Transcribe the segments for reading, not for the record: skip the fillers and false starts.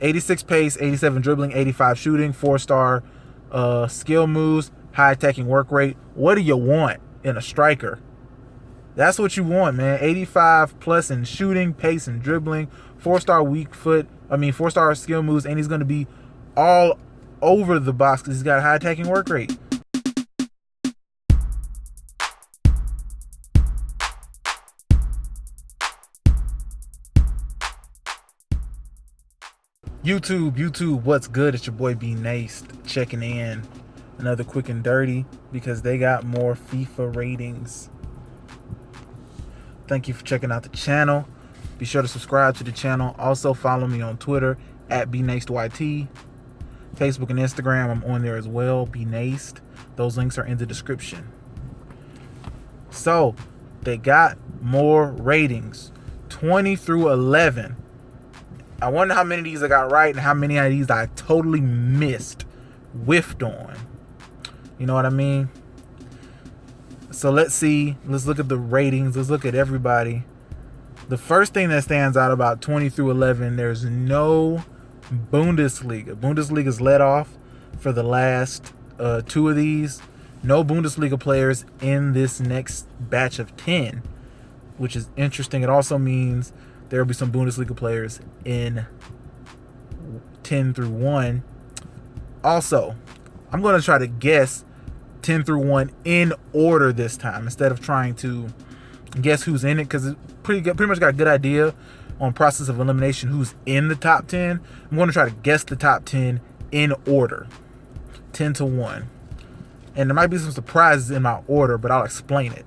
86 pace, 87 dribbling, 85 shooting, 4-star skill moves, high attacking work rate. What do you want in a striker? That's what you want, man. 85 plus in shooting, pace, and dribbling. 4-star 4-star skill moves, and he's going to be all over the box because he's got a high attacking work rate. YouTube, what's good? It's your boy B Naced checking in. Another quick and dirty because they got more FIFA ratings. Thank you for checking out the channel. Be sure to subscribe to the channel. Also follow me on Twitter at BNacedYT. Facebook and Instagram, I'm on there as well, BNaced. Those links are in the description. So, they got more ratings. 20 through 11. I wonder how many of these I got right and how many of these I totally whiffed on. You know what I mean? So let's see. Let's look at the ratings. Let's look at everybody. The first thing that stands out about 20 through 11, there's no Bundesliga. Bundesliga is let off for the last two of these. No Bundesliga players in this next batch of 10, which is interesting. It also means there will be some Bundesliga players in 10 through 1. Also, I'm going to try to guess 10 through 1 in order this time instead of trying to guess who's in it, because it's pretty much got a good idea on process of elimination who's in the top 10. I'm going to try to guess the top 10 in order, 10 to 1. And there might be some surprises in my order, but I'll explain it.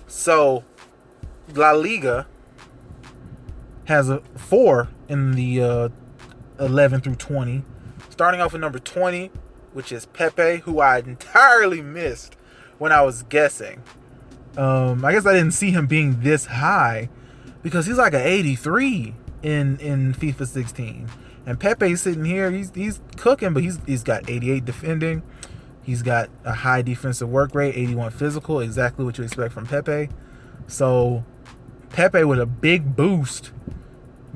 So, La Liga has a 4 in the 11 through 20. Starting off with number 20, which is Pepe, who I entirely missed when I was guessing. I guess I didn't see him being this high because he's like an 83 in FIFA 16. And Pepe's sitting here, he's cooking, but he's got 88 defending. He's got a high defensive work rate, 81 physical, exactly what you expect from Pepe. So Pepe with a big boost,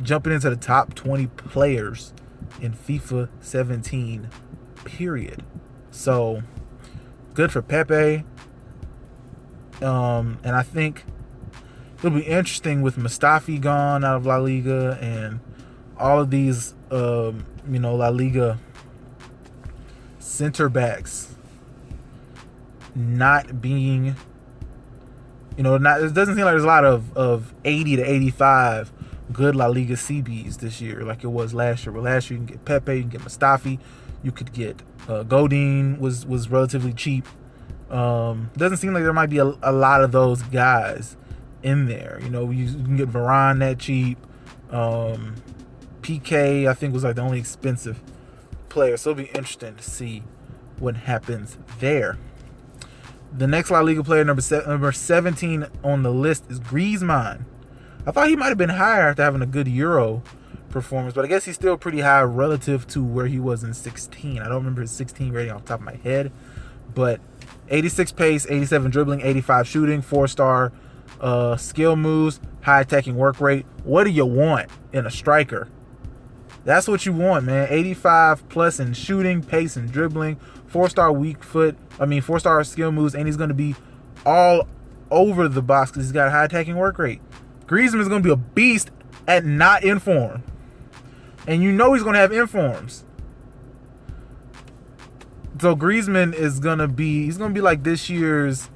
jumping into the top 20 players in FIFA 17, period. So, good for Pepe. And I think it'll be interesting with Mustafi gone out of La Liga and all of these, La Liga center backs not being... it doesn't seem like there's a lot of 80 to 85 good La Liga CBs this year like it was last year. Well, last year you can get Pepe, you can get Mustafi, you could get Godin was relatively cheap. Doesn't seem like there might be a lot of those guys in there. You can get Varane that cheap. PK I think was like the only expensive player, so it'll be interesting to see what happens there. The next La Liga player, number 17 on the list, is Griezmann. I thought he might have been higher after having a good Euro performance, but I guess he's still pretty high relative to where he was in 16. I don't remember his 16 rating off the top of my head, but 86 pace, 87 dribbling, 85 shooting, 4-star skill moves, high attacking work rate. What do you want in a striker? That's what you want, man. 85 plus in shooting, pace, and dribbling. 4-star 4-star skill moves, and he's going to be all over the box because he's got a high attacking work rate. Griezmann is going to be a beast at not in form. And he's going to have informs. So Griezmann is going to be, he's going to be like this year's,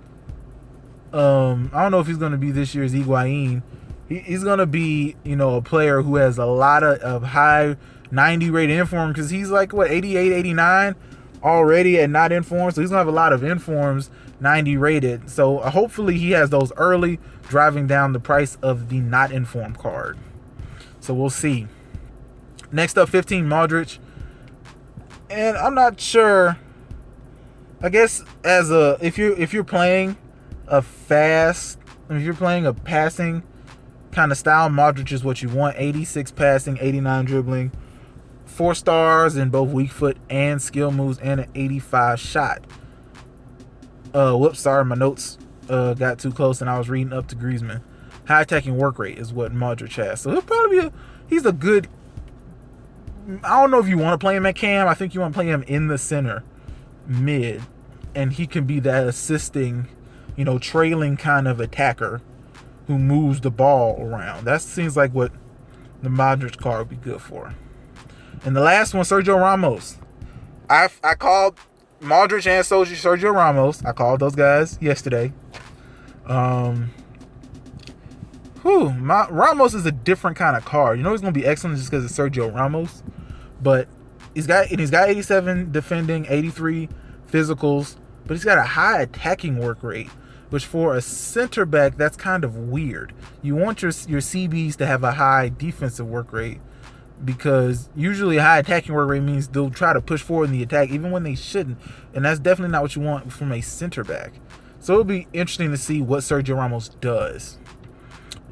I don't know if he's going to be this year's Higuain. He's going to be, a player who has a lot of high 90 rated inform because he's like, 88, 89 already at not informed. So he's going to have a lot of informs 90 rated. So hopefully he has those early, driving down the price of the not informed card. So we'll see. Next up, 15, Modric. And I'm not sure. I guess if you're playing a passing kind of style, Modric is what you want. 86 passing, 89 dribbling, 4 stars in both weak foot and skill moves, and an 85 shot. Sorry, my notes got too close and I was reading up to Griezmann. high attacking work rate is what Modric has. So he'll probably he's a good. I don't know if you want to play him at cam. I think you want to play him in the center, mid, and he can be that assisting, trailing kind of attacker who moves the ball around. That seems like what the Modric card would be good for. And the last one, Sergio Ramos. I called Modric and Sergio Ramos. I called those guys yesterday. Ramos is a different kind of card. He's going to be excellent just because it's Sergio Ramos. But he's got 87 defending, 83 physicals, but he's got a high attacking work rate, which for a center back, that's kind of weird. You want your CBs to have a high defensive work rate, because usually a high attacking work rate means they'll try to push forward in the attack even when they shouldn't, and that's definitely not what you want from a center back. So it'll be interesting to see what Sergio Ramos does,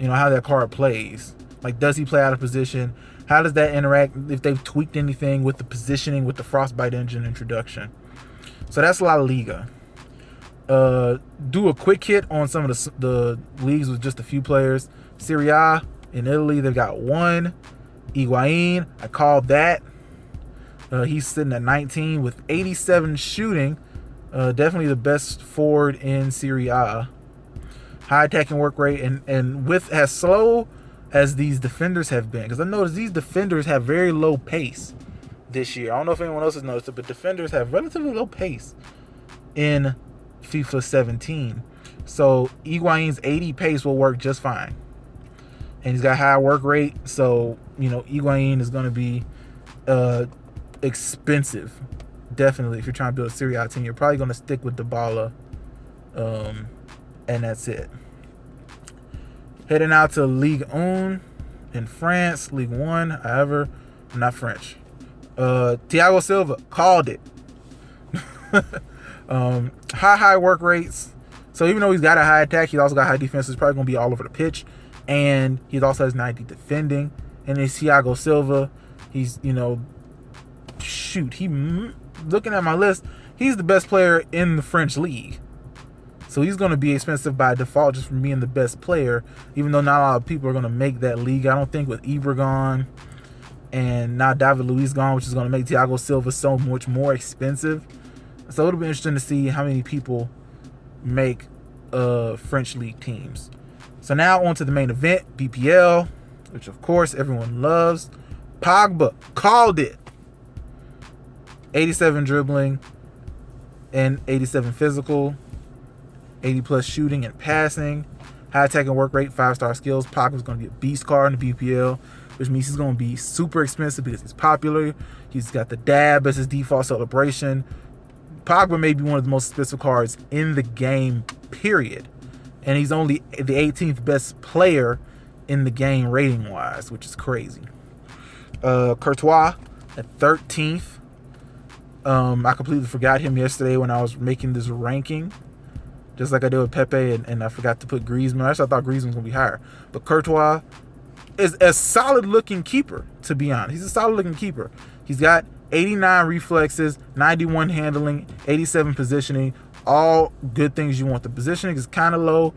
how that card plays. Like, does he play out of position? How does that interact, if they've tweaked anything with the positioning with the Frostbite engine introduction? So that's La Liga. Do a quick hit on some of the leagues with just a few players. Serie A in Italy, they've got one. Higuain, I called that. He's sitting at 19 with 87 shooting. Definitely the best forward in Serie A. High attacking work rate, and with as slow as these defenders have been, because I noticed these defenders have very low pace this year. I don't know if anyone else has noticed it, but defenders have relatively low pace in FIFA 17. So Higuain's 80 pace will work just fine. And he's got high work rate, so Higuain is going to be expensive. Definitely, if you're trying to build a Serie A team, you're probably going to stick with Dybala, and that's it. Heading out to Ligue 1 in France, Ligue 1, however, I'm not French. Thiago Silva, called it. High work rates. So even though he's got a high attack, he's also got high defense. He's probably going to be all over the pitch. And he also has 90 defending. And then Thiago Silva, he's, looking at my list, he's the best player in the French league. So he's going to be expensive by default just from being the best player, even though not a lot of people are going to make that league. I don't think with Ibra gone and now David Luiz gone, which is going to make Thiago Silva so much more expensive. So it'll be interesting to see how many people make French league teams. So now on to the main event, BPL, which of course everyone loves. Pogba, called it. 87 dribbling and 87 physical. 80 plus shooting and passing. High attacking work rate, 5-star skills. Pogba's going to be a beast card in the BPL, which means he's going to be super expensive because he's popular. He's got the dab as his default celebration. Pogba may be one of the most expensive cards in the game, period. And he's only the 18th best player in the game rating-wise, which is crazy. Courtois at 13th. I completely forgot him yesterday when I was making this ranking. Just like I did with Pepe, and I forgot to put Griezmann. Actually, I thought Griezmann was going to be higher. But Courtois is a solid-looking keeper, to be honest. He's a solid-looking keeper. He's got 89 reflexes, 91 handling, 87 positioning. All good things you want. The positioning is kind of low.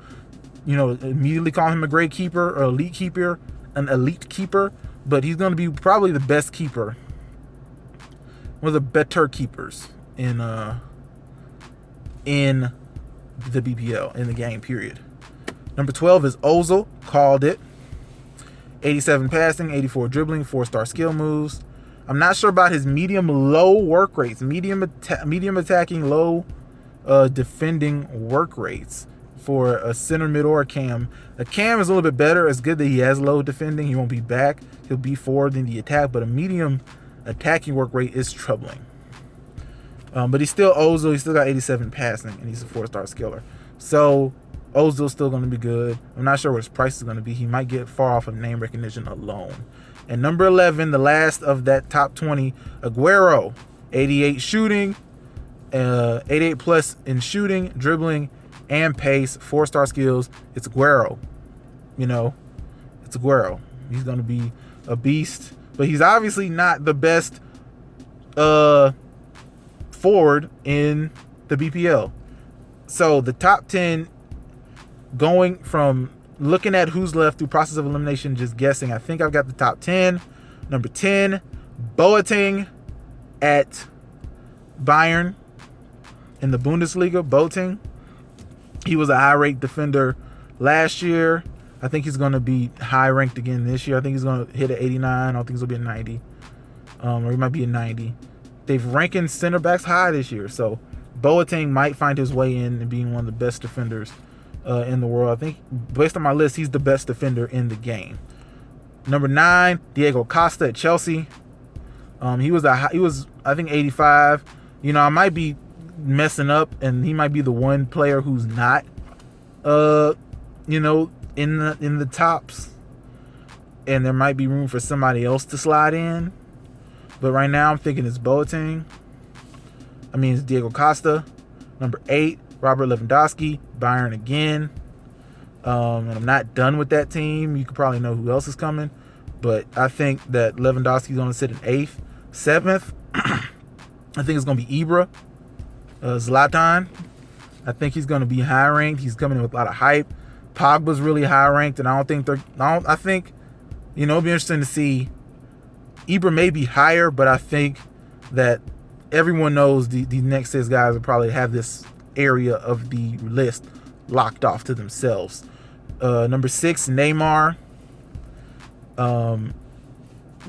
Immediately call him a great keeper or elite keeper, an elite keeper. But he's going to be probably the best keeper. One of the better keepers in the BPL, in the game, period. Number 12 is Ozil, called it. 87 passing, 84 dribbling, 4-star skill moves. I'm not sure about his medium-low work rates. Medium attacking, low defending work rates for a center mid or a cam. A cam is a little bit better. It's good that he has low defending. He won't be back. He'll be forward in the attack, but a medium attacking work rate is troubling. But he's still Ozil. He's still got 87 passing, and he's a 4-star skiller. So Ozil's still going to be good. I'm not sure what his price is going to be. He might get far off of name recognition alone. And number 11, the last of that top 20, Aguero. 88 shooting, 88 plus in shooting, dribbling, and pace. 4-star skills. It's Aguero. It's Aguero. He's going to be a beast. But he's obviously not the best forward in the BPL. So the top 10 going from looking at who's left through process of elimination, just guessing, I think I've got the top 10. Number 10, Boateng at Bayern in the Bundesliga. Boateng, he was a high-ranked defender last year. I think he's going to be high-ranked again this year. I think he's going to hit an 89. I don't think he's going to be a 90. Or he might be a 90. They've ranking center backs high this year, so Boateng might find his way in and being one of the best defenders in the world. I think, based on my list, he's the best defender in the game. Number 9, Diego Costa at Chelsea. He was I think 85. You know, I might be messing up, and he might be the one player who's not, you know, in the tops, and there might be room for somebody else to slide in. But right now, I'm thinking it's Boateng. I mean, it's Diego Costa. Number 8, Robert Lewandowski, Bayern again. And I'm not done with that team. You could probably know who else is coming. But I think that Lewandowski's going to sit in 8th. 7th, I think it's going to be Ibra. Zlatan. I think he's going to be high ranked. He's coming in with a lot of hype. Pogba's really high ranked, and I think, you know, it'll be interesting to see. Ibra may be higher, but I think that everyone knows the next 6 guys will probably have this area of the list locked off to themselves. Number 6, Neymar.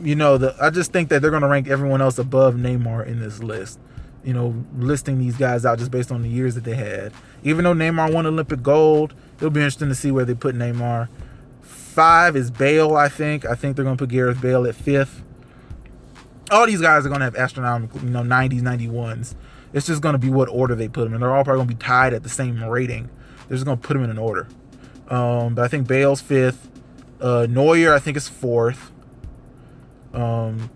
You know, I just think that they're going to rank everyone else above Neymar in this list. You know, listing these guys out just based on the years that they had. Even though Neymar won Olympic gold, it'll be interesting to see where they put Neymar. 5 is Bale, I think. I think they're going to put Gareth Bale at 5th. All these guys are going to have astronomical, you know, 90s, 91s. It's just going to be what order they put them in. They're all probably going to be tied at the same rating. They're just going to put them in an order. But I think Bale's 5th. Neuer, I think, is 4th.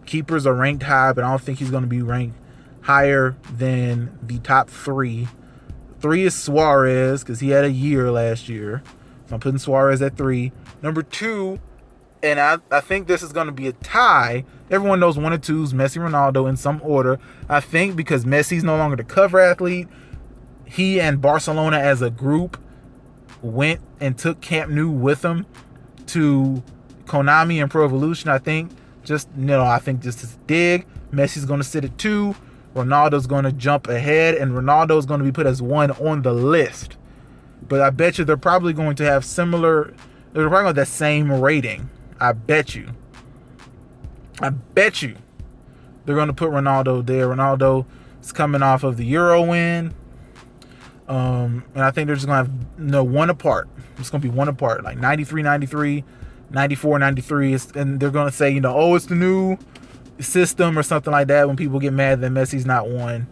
Keepers are ranked high, but I don't think he's going to be ranked higher than the top 3. 3 is Suarez, because he had a year last year. So I'm putting Suarez at 3. Number 2, and I think this is going to be a tie. Everyone knows 1 and 2 is Messi, Ronaldo in some order. I think because Messi's no longer the cover athlete, he and Barcelona as a group went and took Camp Nou with them to Konami and Pro Evolution. I think just to dig, Messi's going to sit at 2. Ronaldo's going to jump ahead, and Ronaldo's going to be put as 1 on the list. But I bet you they're probably going to have similar. They're probably going to have that same rating. I bet you. They're going to put Ronaldo there. Ronaldo is coming off of the Euro win. And I think they're just going to have 1 apart. It's going to be 1 apart. Like 93, 93, 94, 93. And they're going to say, oh, it's the new system or something like that when people get mad that Messi's not 1.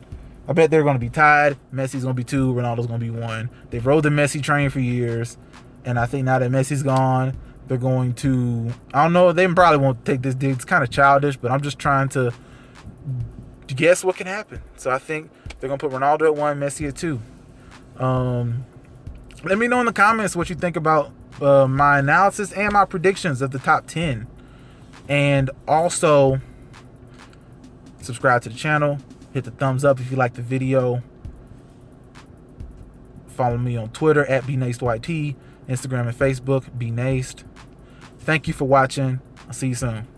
I bet they're going to be tied. Messi's going to be 2. Ronaldo's going to be 1. They've rode the Messi train for years. And I think now that Messi's gone, they're going to, I don't know, they probably won't take this dig. It's kind of childish, but I'm just trying to guess what can happen. So I think they're going to put Ronaldo at 1, Messi at 2. Let me know in the comments what you think about my analysis and my predictions of the top 10. And also, subscribe to the channel. Hit the thumbs up if you like the video. Follow me on Twitter at BNaceYT. Instagram and Facebook, BNaced. Thank you for watching. I'll see you soon.